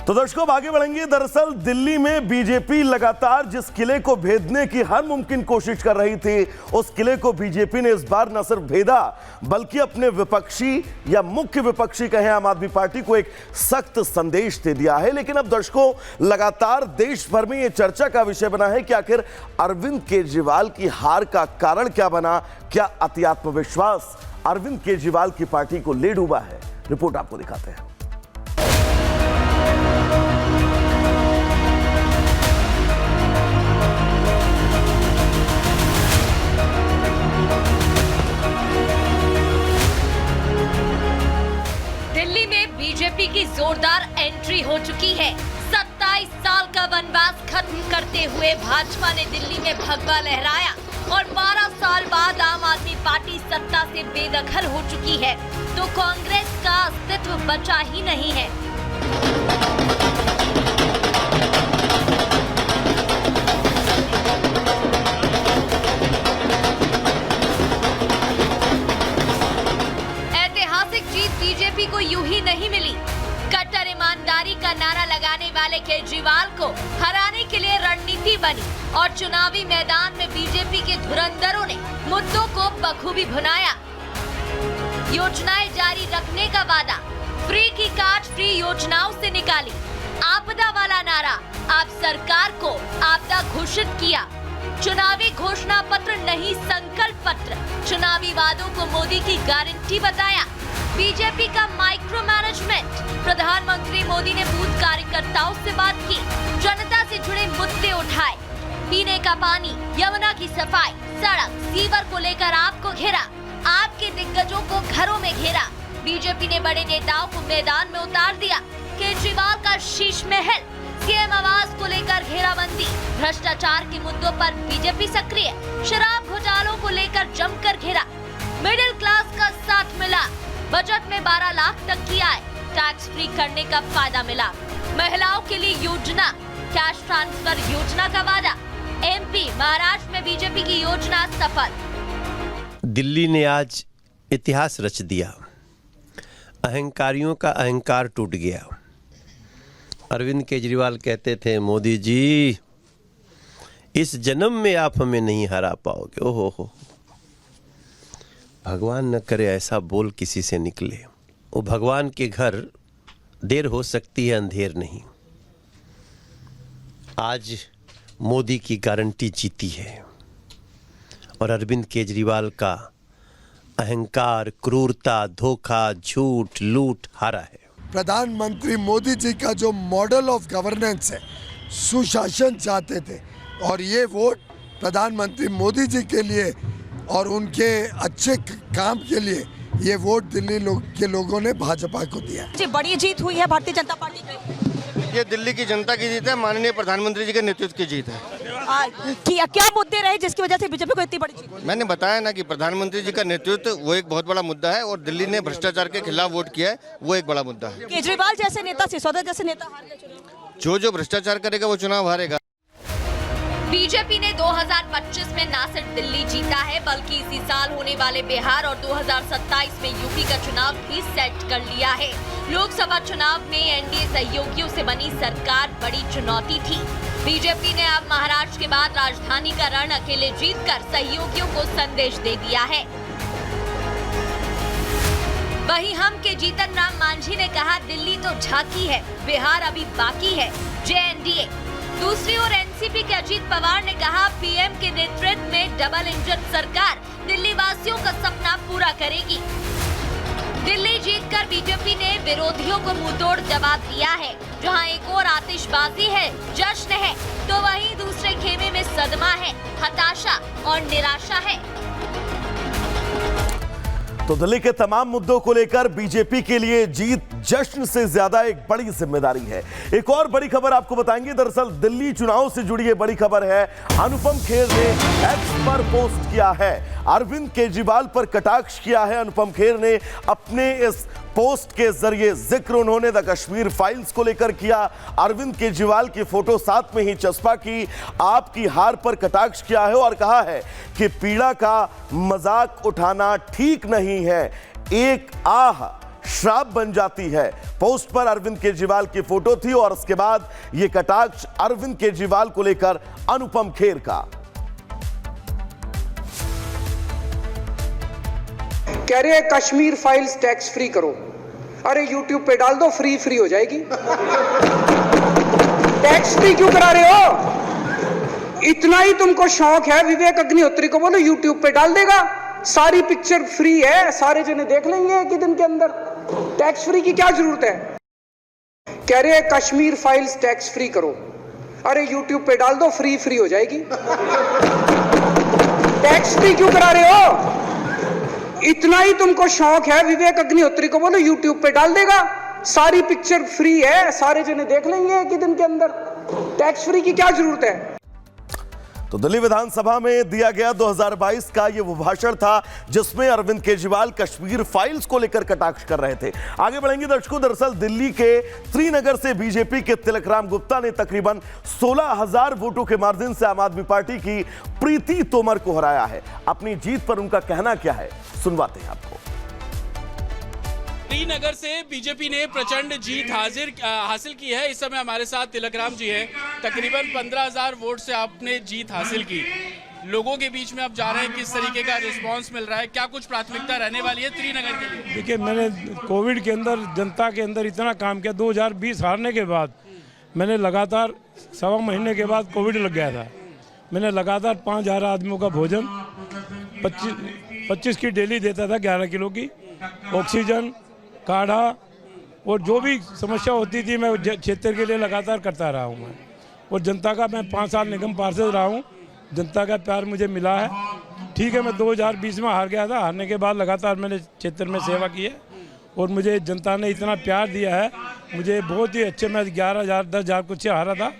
तो दर्शकों आगे बढ़ेंगे। दरअसल दिल्ली में बीजेपी लगातार जिस किले को भेदने की हर मुमकिन कोशिश कर रही थी, उस किले को बीजेपी ने इस बार न सिर्फ भेदा बल्कि अपने विपक्षी या मुख्य विपक्षी कहें आम आदमी पार्टी को एक सख्त संदेश दे दिया है। लेकिन अब दर्शकों लगातार देश भर में यह चर्चा का विषय बना है कि आखिर अरविंद केजरीवाल की हार का कारण क्या बना। क्या अति आत्मविश्वास अरविंद केजरीवाल की पार्टी को ले डूबा है? रिपोर्ट आपको दिखाते हैं। दिल्ली में बीजेपी की जोरदार एंट्री हो चुकी है। 27 साल का वनवास खत्म करते हुए भाजपा ने दिल्ली में भगवा लहराया और 12 साल बाद आम आदमी पार्टी सत्ता से बेदखल हो चुकी है, तो कांग्रेस का अस्तित्व बचा ही नहीं है। ऐतिहासिक जीत बीजेपी को यूं ही नहीं मिली। कट्टर ईमानदारी का नारा लगाने वाले केजरीवाल को हराने के लिए रणनीति बनी और चुनावी मैदान में बीजेपी के धुरंधरों ने मुद्दों को बखूबी भुनाया। योजनाएं जारी रखने का वादा, फ्री की काट फ्री योजनाओं से निकाली। आपदा वाला नारा, आप सरकार को आपदा घोषित किया। चुनावी घोषणा पत्र नहीं संकल्प पत्र, चुनावी वादों को मोदी की गारंटी बताया। बीजेपी का माइक्रो मैनेजमेंट, प्रधानमंत्री मोदी ने बूथ कार्यकर्ताओं से बात की, जनता से जुड़े मुद्दे उठाए। पीने का पानी, यमुना की सफाई, सड़क, सीवर को लेकर आपको घेरा, आपके दिग्गजों को घरों में घेरा। बीजेपी ने बड़े नेताओं को मैदान में उतार दिया। केजरीवाल का शीश महल, सीएम आवास को लेकर घेराबंदी, भ्रष्टाचार के मुद्दों पर बीजेपी सक्रिय, शराब घोटालों को लेकर जमकर घेरा। मिडिल क्लास का साथ मिला, बजट में 12 लाख तक की आय, टैक्स फ्री करने का फायदा मिला। महिलाओं के लिए योजना, कैश ट्रांसफर योजना का वादा। एमपी, महाराष्ट्र में बीजेपी की योजना सफल। दिल्ली ने आज इतिहास रच दिया। अहंकारियों का अहंकार टूट गया। अरविंद केजरीवाल कहते थे, मोदी जी इस जन्म में आप हमें नहीं हरा पाओगे। ओहो हो, भगवान न करे ऐसा बोल किसी से निकले। वो भगवान के घर देर हो सकती है, अंधेर नहीं। आज मोदी की गारंटी जीती है और अरविंद केजरीवाल का अहंकार, क्रूरता, धोखा, झूठ, लूट हारा है। प्रधानमंत्री मोदी जी का जो मॉडल ऑफ गवर्नेंस है, सुशासन चाहते थे और ये वोट प्रधानमंत्री मोदी जी के लिए और उनके अच्छे काम के लिए ये वोट दिल्ली के लोगों ने भाजपा को दिया। जी, बड़ी जीत हुई है भारतीय जनता पार्टी की। ये दिल्ली की जनता की जीत है, माननीय प्रधानमंत्री जी के नेतृत्व की जीत है। क्या मुद्दे रहे जिसकी वजह से बीजेपी को इतनी बड़ी जीत? मैंने बताया ना कि प्रधानमंत्री जी का नेतृत्व वो एक बहुत बड़ा मुद्दा है और दिल्ली ने भ्रष्टाचार के खिलाफ वोट किया है, वो एक बड़ा मुद्दा है। केजरीवाल जैसे नेता, सिसोदिया जैसे नेता हार गए चुनाव। जो भ्रष्टाचार करेगा वो चुनाव हारेगा। बीजेपी ने 2025 में न सिर्फ दिल्ली जीता है बल्कि इसी साल होने वाले बिहार और 2027 में यूपी का चुनाव भी सेट कर लिया है। लोकसभा चुनाव में एनडीए सहयोगियों से बनी सरकार बड़ी चुनौती थी। बीजेपी ने अब महाराष्ट्र के बाद राजधानी का रण अकेले जीतकर सहयोगियों को संदेश दे दिया है। वहीं हम के जीतन राम मांझी ने कहा, दिल्ली तो झांकी है, बिहार अभी बाकी है, जेएनडीए। दूसरी ओर एनसीपी के अजीत पवार ने कहा, पीएम के नेतृत्व में डबल इंजन सरकार दिल्ली वासियों का सपना पूरा करेगी। दिल्ली जीतकर बीजेपी ने विरोधियों को मुंहतोड़ जवाब दिया है। जहां एक और आतिशबाजी है, जश्न है, तो वहीं दूसरे खेमे में सदमा है, हताशा और निराशा है। तो दिल्ली के तमाम मुद्दों को लेकर बीजेपी के लिए जीत जश्न से ज्यादा एक बड़ी जिम्मेदारी है। एक और बड़ी खबर आपको बताएंगे। दरअसल दिल्ली चुनाव से जुड़ी ये बड़ी खबर है। अनुपम खेर ने एक्स पर पोस्ट किया है, अरविंद केजरीवाल पर कटाक्ष किया है। अनुपम खेर ने अपने इस पोस्ट के जरिए जिक्र उन्होंने द कश्मीर फाइल्स को लेकर किया। अरविंद केजरीवाल की फोटो साथ में ही चस्पा की, आपकी हार पर कटाक्ष किया है और कहा है कि पीड़ा का मजाक उठाना ठीक नहीं है। एक आह श्राप बन जाती है। पोस्ट पर अरविंद केजरीवाल की फोटो थी और उसके बाद यह कटाक्ष अरविंद केजरीवाल को लेकर अनुपम खेर का। कह रहे हैं कश्मीर फाइल्स टैक्स फ्री करो। अरे यूट्यूब पे डाल दो, फ्री फ्री हो जाएगी। टैक्स फ्री क्यों करा रहे हो? इतना ही तुमको शौक है, विवेक अग्निहोत्री को बोलो यूट्यूब पे डाल देगा, सारी पिक्चर फ्री है, सारे जने देख लेंगे एक ही दिन के अंदर। टैक्स फ्री की क्या जरूरत है? कह रहे हैं कश्मीर फाइल्स टैक्स फ्री करो। अरे यूट्यूब पे डाल दो, फ्री फ्री हो जाएगी। टैक्स फ्री क्यों करा रहे हो? इतना ही तुमको शौक है, विवेक अग्निहोत्री को बोलो यूट्यूब पे डाल देगा, सारी पिक्चर फ्री है, सारे जने देख लेंगे एक ही दिन के अंदर। टैक्स फ्री की क्या जरूरत है? तो दिल्ली विधानसभा में दिया गया 2022 का ये वो भाषण था जिसमें अरविंद केजरीवाल कश्मीर फाइल्स को लेकर कटाक्ष कर रहे थे। आगे बढ़ेंगे दर्शकों, दरअसल दिल्ली के श्रीनगर से बीजेपी के तिलकराम गुप्ता ने तकरीबन 16,000 वोटों के मार्जिन से आम आदमी पार्टी की प्रीति तोमर को हराया है। अपनी जीत पर उनका कहना क्या है, सुनवाते हैं आपको। श्रीनगर से बीजेपी ने प्रचंड जीत हासिल की है। इस समय हमारे साथ तिलकराम जी हैं। तकरीबन 15,000 वोट से आपने जीत हासिल की। लोगों के बीच में आप जा रहे हैं, किस तरीके का रिस्पांस मिल रहा है? क्या कुछ प्राथमिकता रहने वाली है श्रीनगर के लिए? देखिए, मैंने कोविड के अंदर जनता के अंदर इतना काम किया। 2020 हारने के बाद मैंने लगातार 1.25 महीने के बाद कोविड लग गया था। मैंने लगातार 5,000 आदमियों का भोजन 25 की डेली देता था, 11 किलो की ऑक्सीजन, काढ़ा और जो भी समस्या होती थी मैं क्षेत्र के लिए लगातार करता रहा हूँ मैं। और जनता का, मैं 5 साल निगम पार्षद रहा हूँ, जनता का प्यार मुझे मिला है। ठीक है, मैं 2020 में हार गया था। हारने के बाद लगातार मैंने क्षेत्र में सेवा की है और मुझे जनता ने इतना प्यार दिया है, मुझे बहुत ही अच्छे। मैं 11,000 10,000 कुछ से हारा था,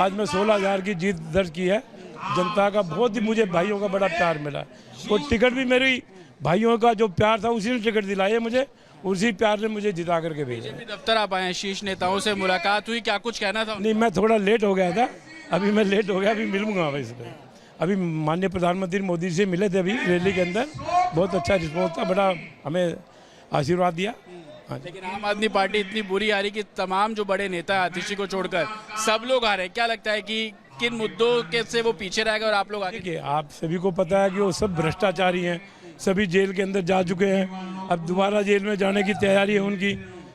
आज मैं 16,000 की जीत दर्ज की है। जनता का बहुत ही, मुझे भाइयों का बड़ा प्यार मिला है और टिकट भी मेरी भाइयों का जो प्यार था उसी ने टिकट दिलाई है मुझे, उसी प्यार ने मुझे जिता करके भेजा। दफ्तर आप आए हैं, शीर्ष नेताओं से मुलाकात हुई, क्या कुछ कहना था? नहीं, मैं थोड़ा लेट हो गया था, अभी मैं लेट हो गया, अभी मिलूंगा इसमें। अभी माननीय प्रधानमंत्री मोदी से मिले थे अभी रैली के अंदर, बहुत अच्छा रिस्पॉन्स था, बड़ा हमें आशीर्वाद दिया। लेकिन आम आदमी पार्टी इतनी बुरी आ रही कि तमाम जो बड़े नेता आतिशी को छोड़कर सब लोग आ रहे हैं। क्या लगता है कि किन मुद्दों के से वो पीछे रहेगा और आप लोग आगे? देखिए, आप सभी को पता है कि वो सब भ्रष्टाचारी हैं, सभी जेल के अंदर जा चुके हैं, अब दोबारा जेल में जाने की तैयारी है उनकी।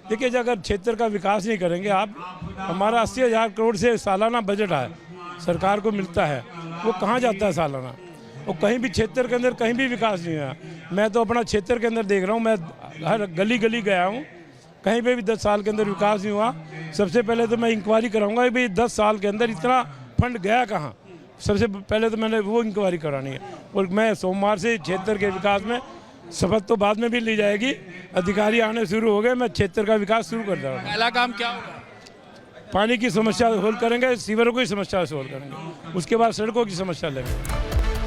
देखिए, अगर क्षेत्र का विकास नहीं करेंगे आप, हमारा 80,000 करोड़ से सालाना बजट है सरकार को मिलता है, वो कहाँ जाता है सालाना? वो कहीं भी क्षेत्र के अंदर कहीं भी विकास नहीं हुआ। मैं तो अपना क्षेत्र के अंदर देख रहा हूँ, मैं हर गली गली गया हूँ, कहीं पे भी 10 साल के अंदर विकास नहीं हुआ। सबसे पहले तो मैं इंक्वायरी कराऊंगा कि भाई 10 साल के अंदर इतना फंड गया कहाँ, सबसे पहले तो मैंने वो इंक्वायरी करानी है। और मैं सोमवार से क्षेत्र के विकास में, शपथ तो बाद में भी ली जाएगी, अधिकारी आने शुरू हो गए, मैं क्षेत्र का विकास शुरू कर दूँगा। पहला काम क्या होगा? पानी की समस्या सोल्व करेंगे, सीवरों की समस्या सोल्व करेंगे, उसके बाद सड़कों की समस्या लेंगे।